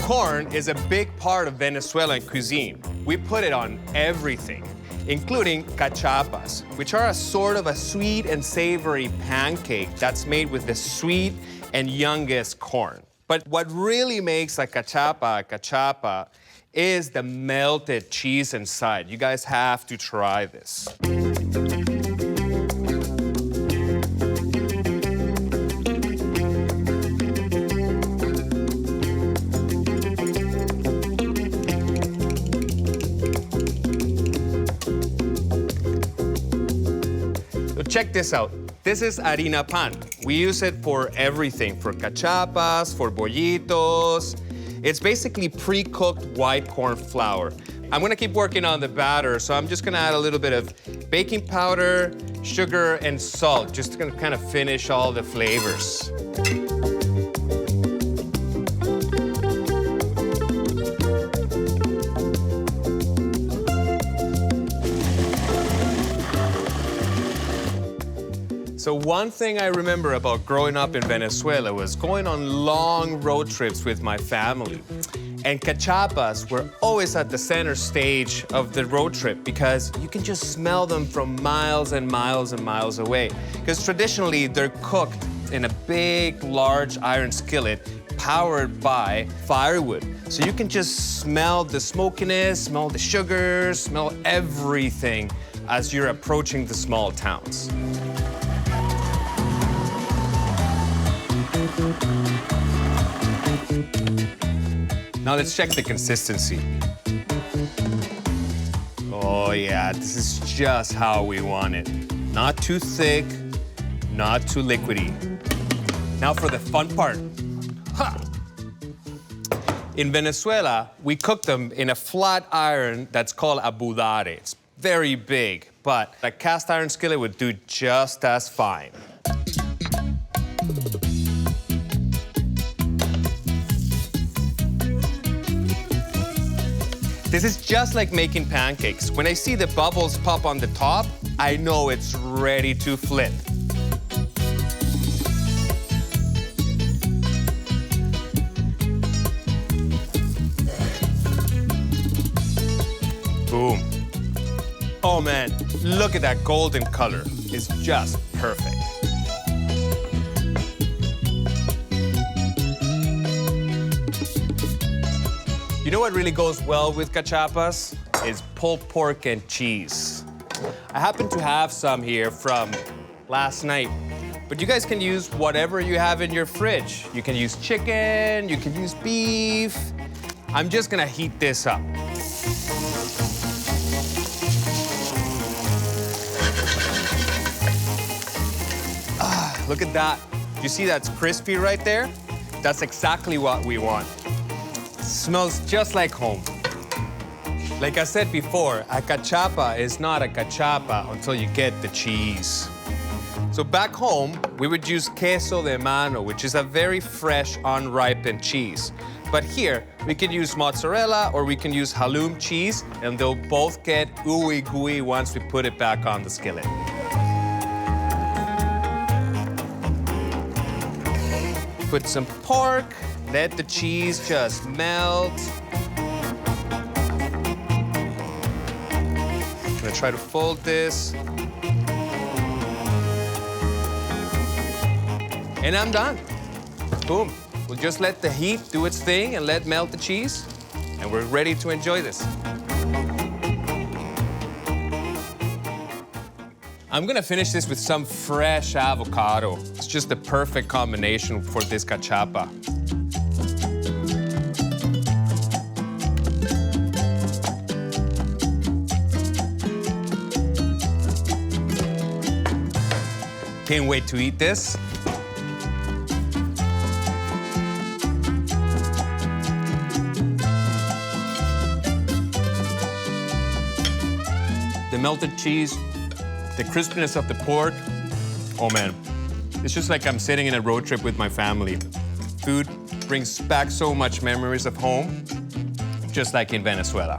Corn is a big part of Venezuelan cuisine. We put it on everything, including cachapas, which are a sort of a sweet and savory pancake that's made with the sweet and youngest corn. But what really makes a cachapa is the melted cheese inside. You guys have to try this. Check this out. This is harina pan. We use it for everything, for cachapas, for bollitos. It's basically pre-cooked white corn flour. I'm gonna keep working on the batter, so I'm just gonna add a little bit of baking powder, sugar, and salt, just to kind of finish all the flavors. So one thing I remember about growing up in Venezuela was going on long road trips with my family. And cachapas were always at the center stage of the road trip because you can just smell them from miles and miles and miles away. Because traditionally, they're cooked in a big, large iron skillet powered by firewood. So you can just smell the smokiness, smell the sugars, smell everything as you're approaching the small towns. Now let's check the consistency. Oh yeah, this is just how we want it. Not too thick, not too liquidy. Now for the fun part. Ha! In Venezuela, we cook them in a flat iron that's called a budare. It's very big, but a cast iron skillet would do just as fine. This is just like making pancakes. When I see the bubbles pop on the top, I know it's ready to flip. Boom. Oh man, look at that golden color. It's just perfect. You know what really goes well with cachapas? Is pulled pork and cheese. I happen to have some here from last night, but you guys can use whatever you have in your fridge. You can use chicken, you can use beef. I'm just gonna heat this up. Look at that. You see that's crispy right there? That's exactly what we want. Smells just like home. Like I said before, a cachapa is not a cachapa until you get the cheese. So back home, we would use queso de mano, which is a very fresh, unripened cheese. But here, we can use mozzarella or we can use halloum cheese, and they'll both get ooey gooey once we put it back on the skillet. Put some pork. Let the cheese just melt. I'm gonna try to fold this. And I'm done. Boom. We'll just let the heat do its thing and let melt the cheese, and we're ready to enjoy this. I'm gonna finish this with some fresh avocado. It's just the perfect combination for this cachapa. Can't wait to eat this. The melted cheese, the crispiness of the pork. Oh man, it's just like I'm sitting in a road trip with my family. Food brings back so much memories of home, just like in Venezuela.